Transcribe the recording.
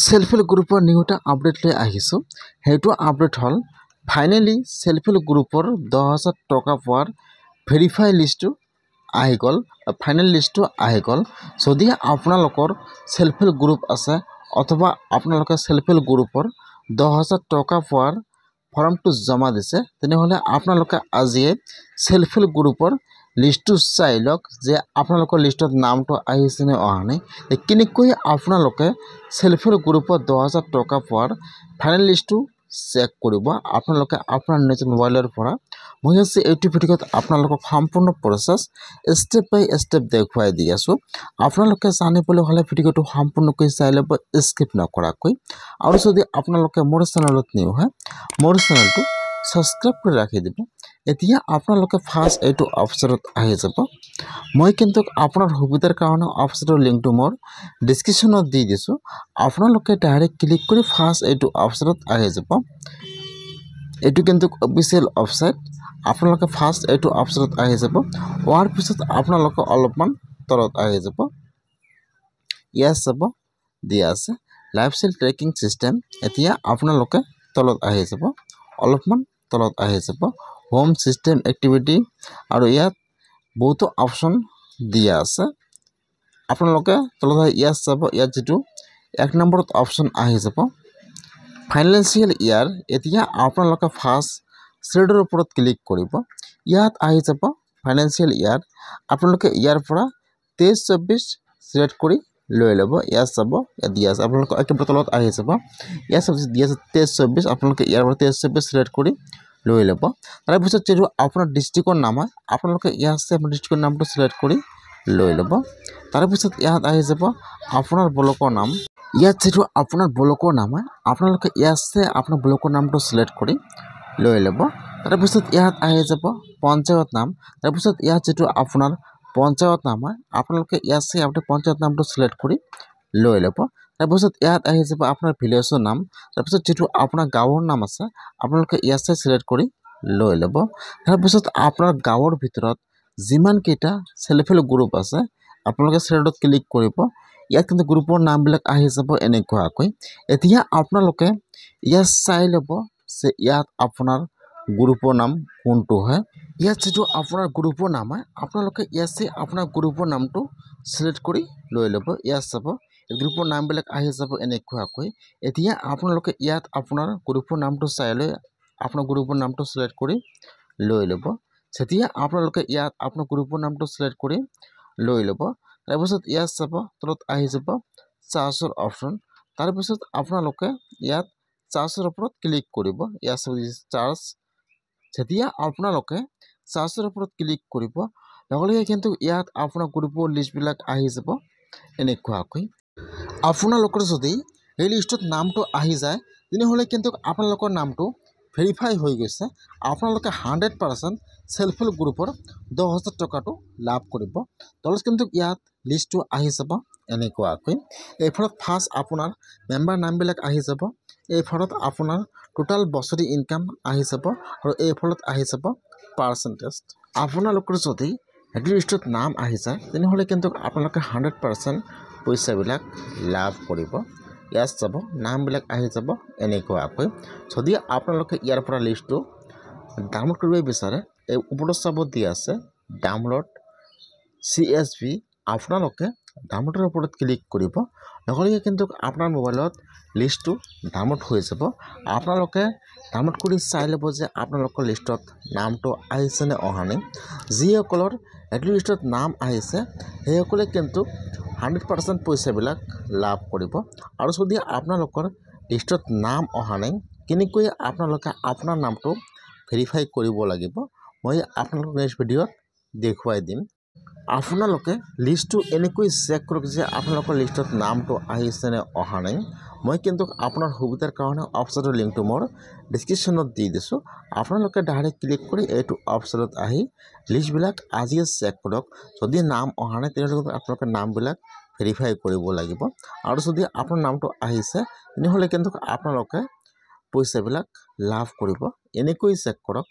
Self help গ্ৰুপৰ new এটা update লৈ আহিছোঁ। সেইটো আপডেট হ'ল ফাইনেলি সেলফ হেল্প গ্ৰুপৰ 10,000 টকা পোৱাৰ ভেৰিফাই লিষ্টটো আহি গ'ল। ফাইনেল লিষ্টটো আহি গ'ল। যদি আপোনালোকৰ সেলফ হেল্প গ্ৰুপ আছে অথবা আপোনালোকে সেলফ হেল্প গ্ৰুপৰ 10,000 টকা পোৱাৰ ফৰ্মটো জমা দিছে, তেনেহ'লে আপোনালোকে আজিয়ে সেলফ হেল্প গ্ৰুপৰ লিষ্টটো চাই লওক যে আপোনালোকৰ লিষ্টত নামটো আহিছে নে অহা নাই। কেনেকৈ আপোনালোকে সেলফ হেল্প গ্ৰুপত 10,000 টকা পোৱাৰ ফাইনেল লিষ্টটো চেক কৰিব আপোনালোকে আপোনাৰ নিজৰ মোবাইলৰ পৰা। মই আজি এইটো ভিডিঅ'ত আপোনালোকক সম্পূৰ্ণ প্ৰচেছ ষ্টেপ বাই ষ্টেপ দেখুৱাই দি আছোঁ। আপোনালোকে জানিবলৈ হ'লে ভিডিঅ'টো সম্পূৰ্ণকৈ চাই ল'ব, স্কিপ নকৰাকৈ। আৰু যদি আপোনালোকে মোৰ চেনেলত নিউ হয়, মোৰ চেনেলটো সাবস্ক্ৰাইব কৰি ৰাখি দিব। এতিয়া আপোনালোকে ফাৰ্ষ্ট এইটো অপশ্যনত আহি যাব। মই কিন্তু আপোনাৰ সুবিধাৰ কাৰণে অপশ্যনৰ লিংকটো মোৰ ডিছক্ৰিপশ্যনত দি দিছোঁ। আপোনালোকে ডাইৰেক্ট ক্লিক কৰি ফাৰ্ষ্ট এইটো অপশ্যনত আহি যাব। এইটো কিন্তু অফিচিয়েল ৱেবছাইট। আপোনালোকে ফাৰ্ষ্ট এইটো অপশ্যনত আহি যাব। হোৱাৰ পিছত আপোনালোকে অলপমান তলত আহি যাব। ইয়াত চাব দিয়া আছে লাইফষ্টাইল ট্ৰেকিং চিষ্টেম। এতিয়া আপোনালোকে তলত আহি যাব, অলপমান তলত আহি যাব। হোম চিষ্টেম এক্টিভিটি আৰু ইয়াত বহুতো অপশ্যন দিয়া আছে। আপোনালোকে তলত ইয়াত চাব, ইয়াত যিটো 1 নম্বৰত অপশ্যন আহি যাব ফাইনেন্সিয়েল ইয়াৰ। এতিয়া আপোনালোকে ফাৰ্ষ্ট শ্ৰেডৰ ওপৰত ক্লিক কৰিব। ইয়াত আহি যাব ফাইনেন্সিয়েল ইয়াৰ। আপোনালোকে ইয়াৰ পৰা 23-24 চিলেক্ট কৰি লৈ ল'ব। ইয়াত চাব, ইয়াত দিয়া আছে আপোনালোকে একেবাৰে তলত আহি যাব। ইয়াত চাব দিয়া আছে 23-24, আপোনালোকে ইয়াৰ পৰা 23-24 চিলেক্ট কৰি লৈ ল'ব। তাৰপিছত যিটো আপোনাৰ ডিষ্ট্ৰিক্টৰ নাম হয়, আপোনালোকে ইয়াত আছে আপোনাৰ ডিষ্ট্ৰিক্টৰ নামটো চিলেক্ট কৰি লৈ ল'ব। তাৰপিছত ইয়াত আহি যাব আপোনাৰ ব্লকৰ নাম। ইয়াত যিটো আপোনাৰ ব্লকৰ নাম হয়, আপোনালোকে ইয়াত আছে আপোনাৰ ব্লকৰ নামটো চিলেক্ট কৰি লৈ ল'ব। তাৰপিছত ইয়াত আহি যাব পঞ্চায়ত নাম। তাৰপিছত ইয়াত যিটো আপোনাৰ পঞ্চায়ত নাম হয়, আপোনালোকে ইয়াত আছে আপোনাৰ পঞ্চায়ত নামটো চিলেক্ট কৰি লৈ ল'ব। তাৰপিছত ইয়াত আহি যাব আপোনাৰ ভিলেজৰ নাম। তাৰপিছত যিটো আপোনাৰ গাঁৱৰ নাম আছে, আপোনালোকে ইয়াত আছে চিলেক্ট কৰি লৈ ল'ব। তাৰপিছত আপোনাৰ গাঁৱৰ ভিতৰত যিমানকেইটা সেলফ হেল্প গ্ৰুপ আছে, আপোনালোকে শ্ৰেডত ক্লিক কৰিব। ইয়াত কিন্তু গ্ৰুপৰ নামবিলাক আহি যাব এনেকুৱাকৈ। এতিয়া আপোনালোকে ইয়াত চাই ল'ব যে ইয়াত আপোনাৰ গ্ৰুপৰ নাম কোনটো হয়। ইয়াত যিটো আপোনাৰ গ্ৰুপৰ নাম হয়, আপোনালোকে ইয়াত আপোনাৰ গ্ৰুপৰ নামটো চিলেক্ট কৰি লৈ ল'ব। ইয়াত চাব গ্ৰুপৰ নামবিলাক আহি যাব এনেকুৱাকৈ। এতিয়া আপোনালোকে ইয়াত আপোনাৰ গ্ৰুপৰ নামটো চাই লৈ আপোনাৰ গ্ৰুপৰ নামটো চিলেক্ট কৰি লৈ ল'ব। যেতিয়া আপোনালোকে ইয়াত আপোনাৰ গ্ৰুপৰ নামটো চিলেক্ট কৰি লৈ ল'ব, তাৰপিছত ইয়াত চাব তলত আহি যাব চাৰ্চৰ অপশ্যন। তাৰপিছত আপোনালোকে ইয়াত চাৰ্চৰ ওপৰত ক্লিক কৰিব। ইয়াত চাব চাৰ্চ। যেতিয়া আপোনালোকে চাৰ্চৰ ওপৰত ক্লিক কৰিব, লগে লগে কিন্তু ইয়াত আপোনাৰ গ্ৰুপৰ লিষ্টবিলাক আহি যাব এনেকুৱাকৈ। আপোনালোকৰ যদি এই লিষ্টত নামটো আহি যায়, তেনেহ'লে কিন্তু আপোনালোকৰ নামটো ভেৰিফাই হৈ গৈছে। আপোনালোকে 100% সেলফ হেল্প গ্ৰুপৰ 10,000 টকাটো লাভ কৰিব। তলত কিন্তু ইয়াত লিষ্টটো আহি যাব এনেকুৱাকৈ। এইফালত ফাৰ্ষ্ট আপোনাৰ মেম্বাৰ নামবিলাক আহি যাব। এইফালত আপোনাৰ টোটাল বছৰি ইনকাম আহি যাব আৰু এইফালত আহি যাব পাৰ্চেণ্টেজ। আপোনালোকৰ যদি সেইটো লিষ্টত নাম আহি যায়, তেনেহ'লে কিন্তু আপোনালোকে 100% পইচাবিলাক লাভ কৰিব। ইয়াত চাব নামবিলাক আহি যাব এনেকুৱাকৈ। যদি আপোনালোকে ইয়াৰ পৰা লিষ্টটো ডাউনলোড কৰিব বিচাৰে, এই ওপৰত চাব দিয়া আছে ডাউনলোড CSV। আপোনালোকে ডাউনলোডৰ ওপৰত ক্লিক কৰিব। লগে লগে কিন্তু আপোনাৰ মোবাইলত লিষ্টটো ডাউনলোড হৈ যাব। আপোনালোকে ডাউনলোড কৰি চাই ল'ব যে আপোনালোকৰ লিষ্টত নামটো আহিছে নে অহা নাই। যিসকলৰ এইটো লিষ্টত নাম আহিছে, সেইসকলে কিন্তু 100% পইচাবিলাক লাভ কৰিব। আৰু যদি আপোনালোকৰ লিষ্টত নাম অহা নাই, কেনেকৈ আপোনালোকে আপোনাৰ নামটো ভেৰিফাই কৰিব লাগিব, মই আপোনালোকক নেক্সট ভিডিঅ'ত দেখুৱাই দিম। আপোনালোকে লিষ্টটো এনেকৈ চেক কৰক যে আপোনালোকৰ লিষ্টত নামটো আহিছে নে অহা নাই। মই কিন্তু আপোনাৰ সুবিধাৰ কাৰণে অপশ্যনৰ লিংকটো মোৰ ডিছক্ৰিপশ্যনত দি দিছোঁ। আপোনালোকে ডাইৰেক্ট ক্লিক কৰি এইটো অপশ্যনত আহি লিষ্টবিলাক আজিয়ে চেক কৰক। যদি নাম অহা নাই, তেনেহ'লে আপোনালোকে নামবিলাক ভেৰিফাই কৰিব লাগিব। আৰু যদি আপোনাৰ নামটো আহিছে, তেনেহ'লে কিন্তু আপোনালোকে পইচাবিলাক লাভ কৰিব। এনেকৈ চেক কৰক।